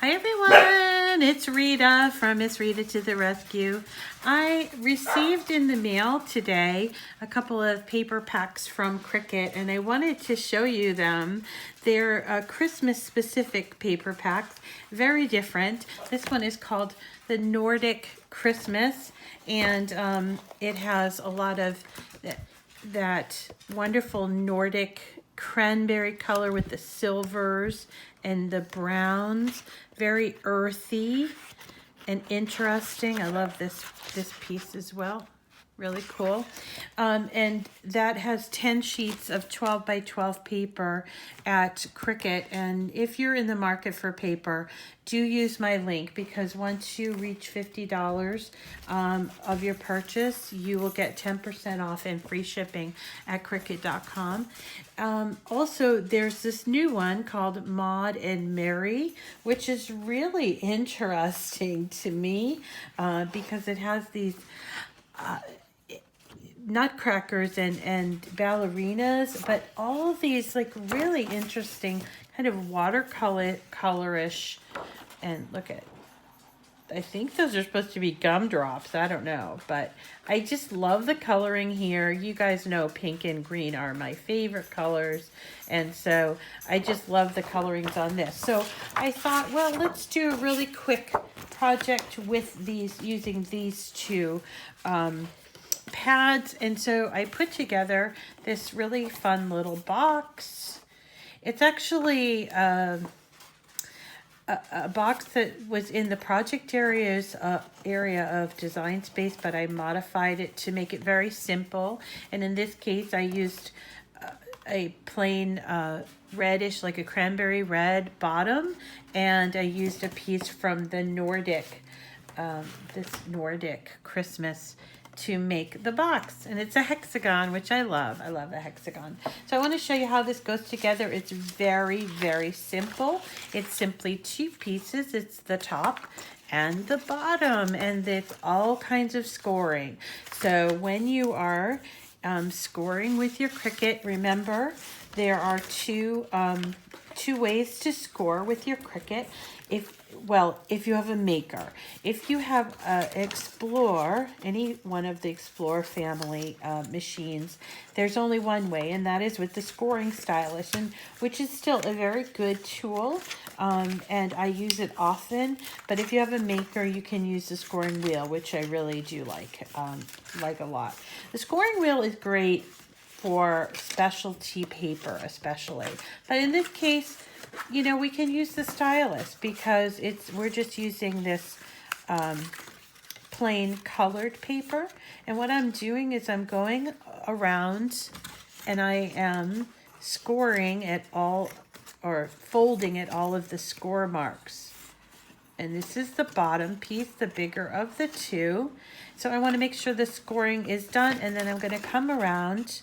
Hi everyone, it's Rita from Miss Rita to the Rescue. I received in the mail today a couple of paper packs from Cricut and I wanted to show you them. They're Christmas specific paper packs, very different. This one is called the Nordic Christmas and it has a lot of that wonderful Nordic cranberry color with the silvers and the browns, very earthy and interesting. I love this piece as well. Really cool. And that has 10 sheets of 12 by 12 paper at Cricut. And if you're in the market for paper, do use my link, because once you reach $50 of your purchase, you will get 10% off and free shipping at Cricut.com. Also, there's this new one called Maud and Mary, which is really interesting to me because it has these nutcrackers and ballerinas, but all of these like really interesting kind of watercolorish, and look at, I think those are supposed to be gumdrops. I don't know, but I just love the coloring here. You guys know pink and green are my favorite colors, and so I just love the colorings on this. So I thought, well, let's do a really quick project with these, using these two pads. And so I put together this really fun little box. It's actually a box that was in the project area of Design Space, but I modified it to make it very simple. And in this case, I used a plain reddish, like a cranberry red bottom, and I used a piece from the Nordic, this Nordic Christmas to make the box, and it's a hexagon, which I love. I love a hexagon. So I want to show you how this goes together. It's very, very simple. It's simply two pieces. It's the top and the bottom, and it's all kinds of scoring. So when you are scoring with your Cricut, remember there are two ways to score with your Cricut. If you have a Maker. If you have Explore, any one of the Explore family machines, there's only one way, and that is with the scoring stylus, and which is still a very good tool, and I use it often. But if you have a Maker, you can use the scoring wheel, which I really do like a lot. The scoring wheel is great for specialty paper especially, but in this case, you know, we can use the stylus because we're just using this plain colored paper. And what I'm doing is I'm going around and I am scoring at all, or folding at all of the score marks. And this is the bottom piece, the bigger of the two. So I want to make sure the scoring is done, and then I'm going to come around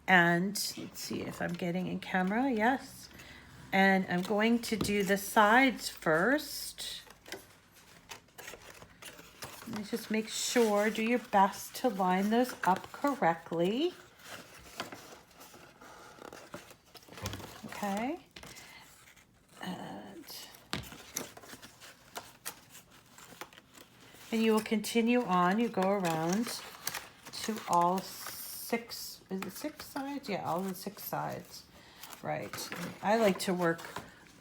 and let's see if I'm getting in camera. Yes. And I'm going to do the sides first. Let me just make sure, do your best to line those up correctly. Okay. And you will continue on. You go around to all six, is it 6 sides? Yeah, all the 6 sides. Right. I like to work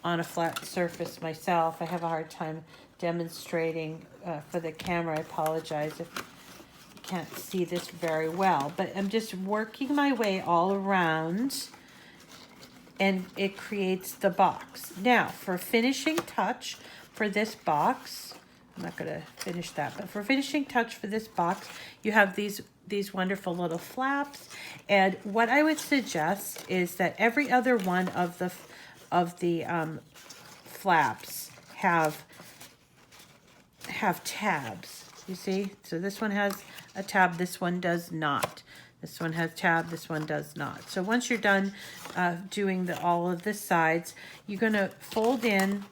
on a flat surface myself. I have a hard time demonstrating for the camera. I apologize if you can't see this very well, but I'm just working my way all around and it creates the box. Now, for finishing touch for this box, I'm not going to finish that, but for finishing touch for this box, you have these wonderful little flaps, and what I would suggest is that every other one of the flaps have tabs. You see, so this one has a tab, this one does not. This one has tab, this one does not. So once you're done doing all of the sides, you're going to fold in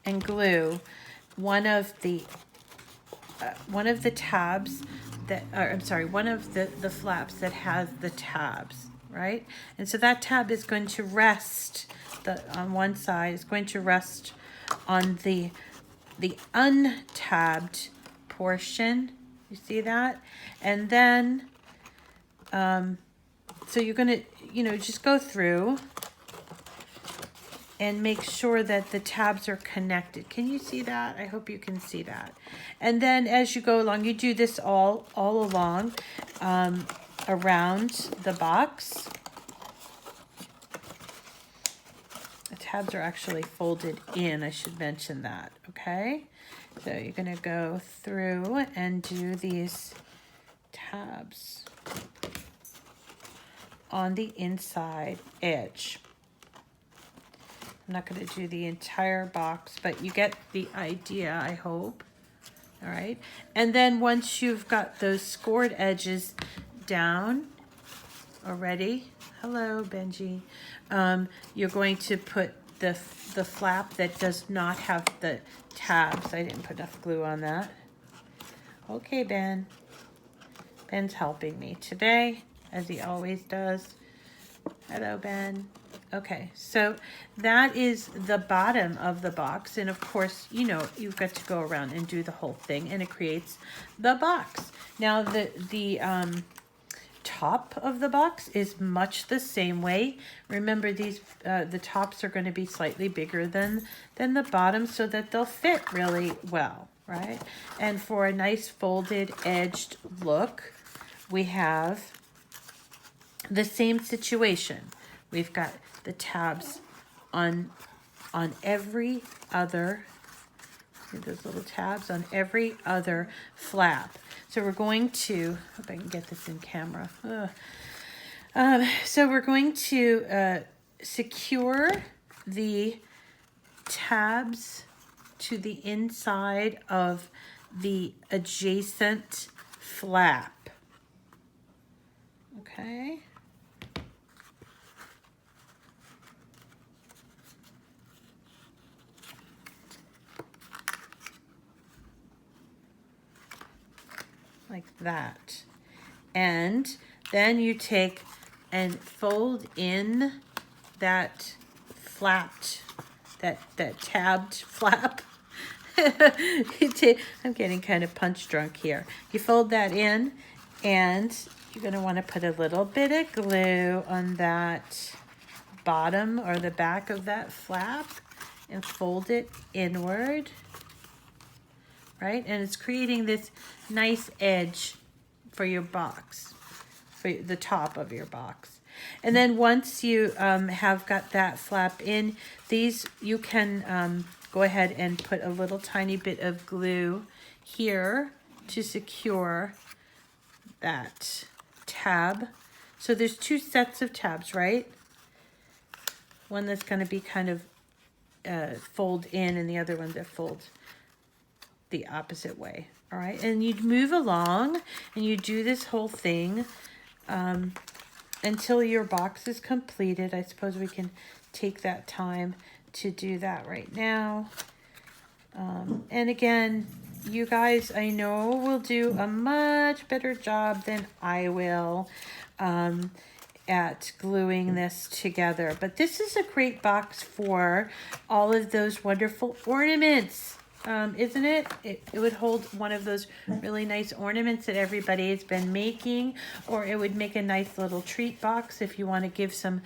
and glue one of the tabs that, or I'm sorry, one of the flaps that has the tabs, right? And so that tab is going to rest on one side is going to rest on the untabbed portion. You see that? And then, so you're going to, you know, just go through and make sure that the tabs are connected. Can you see that? I hope you can see that. And then as you go along, you do this all along around the box. The tabs are actually folded in, I should mention that, okay? So you're gonna go through and do these tabs on the inside edge. I'm not going to do the entire box, but you get the idea, I hope. All right. And then once you've got those scored edges down already, hello, Benji, you're going to put the flap that does not have the tabs. I didn't put enough glue on that. Okay, Ben. Ben's helping me today, as he always does. Hello, Ben. Okay, so that is the bottom of the box. And of course, you know, you've got to go around and do the whole thing, and it creates the box. Now, the top of the box is much the same way. Remember, these the tops are going to be slightly bigger than the bottom so that they'll fit really well, right? And for a nice folded edged look, we have the same situation. We've got the tabs on every other, those little tabs on every other flap. So we're going to, hope I can get this in camera. So we're going to secure the tabs to the inside of the adjacent flap. Okay. Like that. And then you take and fold in that flapped, that tabbed flap. I'm getting kind of punch drunk here. You fold that in, and you're going to want to put a little bit of glue on that bottom or the back of that flap and fold it inward. Right? And it's creating this nice edge for your box, for the top of your box. And then once you have got that flap in, these you can go ahead and put a little tiny bit of glue here to secure that tab. So there's two sets of tabs, right? One that's going to be kind of fold in, and the other one that folds the opposite way. All right, and you move along and you do this whole thing until your box is completed. I suppose we can take that time to do that right now. And again, you guys, I know, will do a much better job than I will at gluing this together. But this is a great box for all of those wonderful ornaments. Isn't it? It would hold one of those really nice ornaments that everybody has been making, or it would make a nice little treat box if you want to give some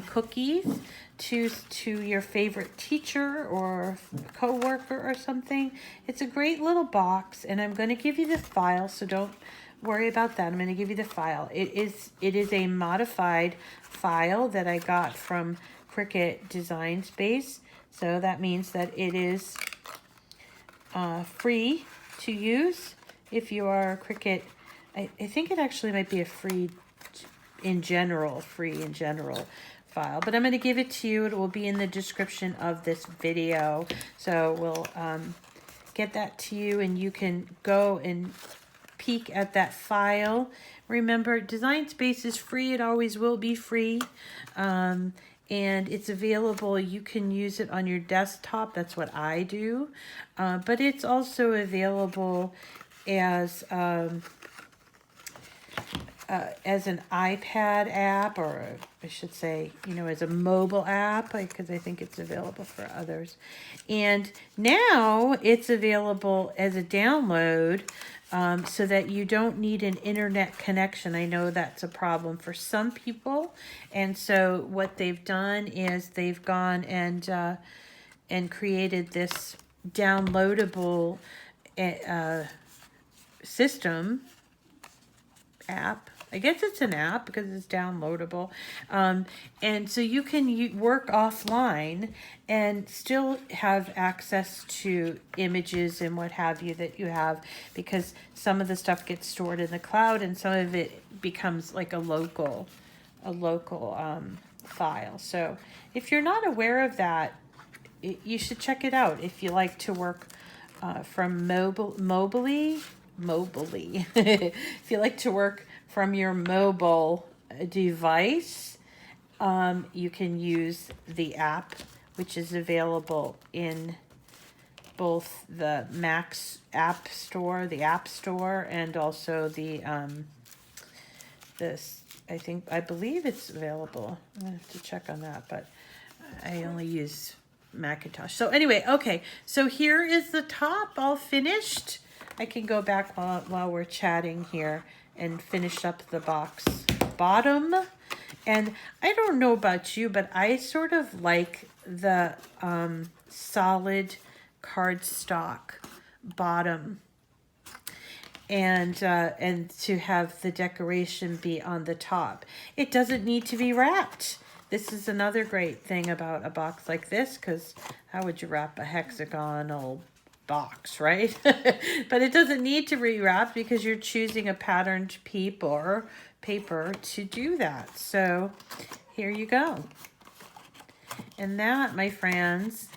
cookies to your favorite teacher or coworker or something. It's a great little box, and I'm going to give you the file, so don't worry about that. I'm going to give you the file. It is a modified file that I got from Cricut Design Space, so that means that it is free to use if you are a Cricut. I think it actually might be a free in general file, but I'm going to give it to you. It will be in the description of this video, so we'll get that to you, and you can go and peek at that file. Remember, Design Space is free. It always will be free. And it's available. You can use it on your desktop. That's what I do. But it's also available as an iPad app or I should say, you know, as a mobile app, because I think it's available for others. And now it's available as a download, so that you don't need an internet connection. I know that's a problem for some people. And so what they've done is they've gone and created this downloadable system app. I guess it's an app because it's downloadable. And so you can work offline and still have access to images and what have you that you have, because some of the stuff gets stored in the cloud and some of it becomes like a local file. So if you're not aware of that, you should check it out if you like to work from mobily. If you like to work from your mobile device, you can use the app, which is available in both the Mac's App Store, the App Store, and also the I believe it's available. I'm gonna have to check on that, but I only use Macintosh. So anyway, okay, so here is the top all finished. I can go back while we're chatting here and finish up the box bottom. And I don't know about you, but I sort of like the solid cardstock bottom, and to have the decoration be on the top. It doesn't need to be wrapped. This is another great thing about a box like this, because how would you wrap a hexagonal box, right? But it doesn't need to be wrapped because you're choosing a patterned paper to do that. So here you go. And that, my friends,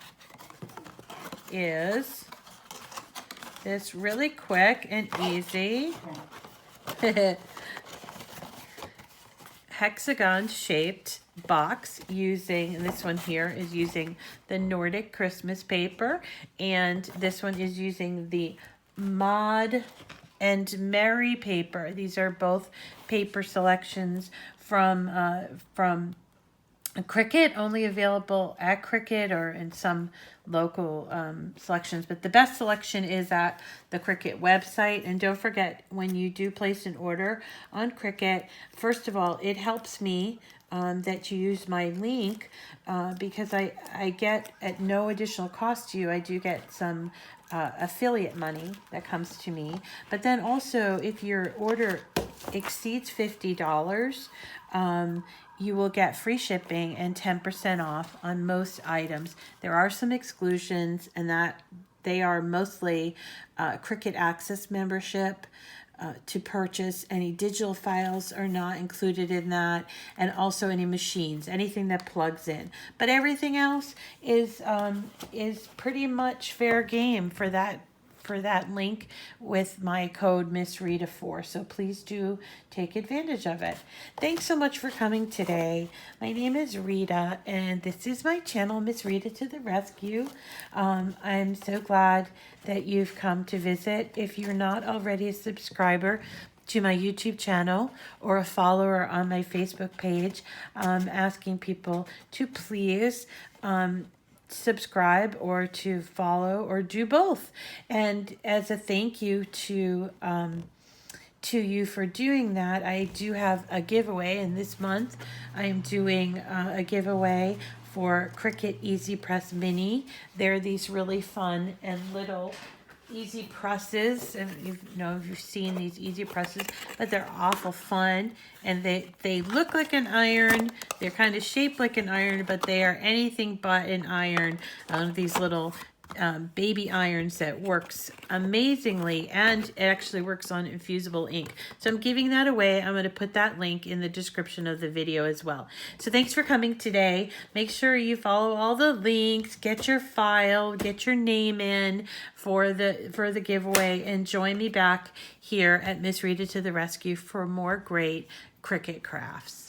is this really quick and easy hexagon shaped box using, and this one here is using the Nordic Christmas paper, and this one is using the Mod and Merry paper. These are both paper selections from Cricut, only available at Cricut or in some local selections, but the best selection is at the Cricut website. And don't forget, when you do place an order on Cricut, first of all, it helps me that you use my link, because I get, at no additional cost to you, I do get some affiliate money that comes to me. But then also, if your order exceeds $50, you will get free shipping and 10% off on most items. There are some exclusions, and that they are mostly Cricut Access membership to purchase. Any digital files are not included in that, and also any machines, anything that plugs in. But everything else is pretty much fair game for that link with my code Miss Rita 4. So please do take advantage of it. Thanks so much for coming today. My name is Rita, and this is my channel, Miss Rita to the Rescue. I'm so glad that you've come to visit. If you're not already a subscriber to my YouTube channel or a follower on my Facebook page, I'm asking people to please subscribe or to follow or do both. And as a thank you to you for doing that, I do have a giveaway, and this month I am doing a giveaway for Cricut EasyPress Mini. They're these really fun and little easy presses, and you've seen these easy presses, but they're awful fun, and they look like an iron. They're kind of shaped like an iron, but they are anything but an iron. These little baby irons that works amazingly, and it actually works on Infusible Ink. So I'm giving that away. I'm going to put that link in the description of the video as well. So thanks for coming today. Make sure you follow all the links, get your file, get your name in for the giveaway, and join me back here at Miss Rita to the Rescue for more great Cricut crafts.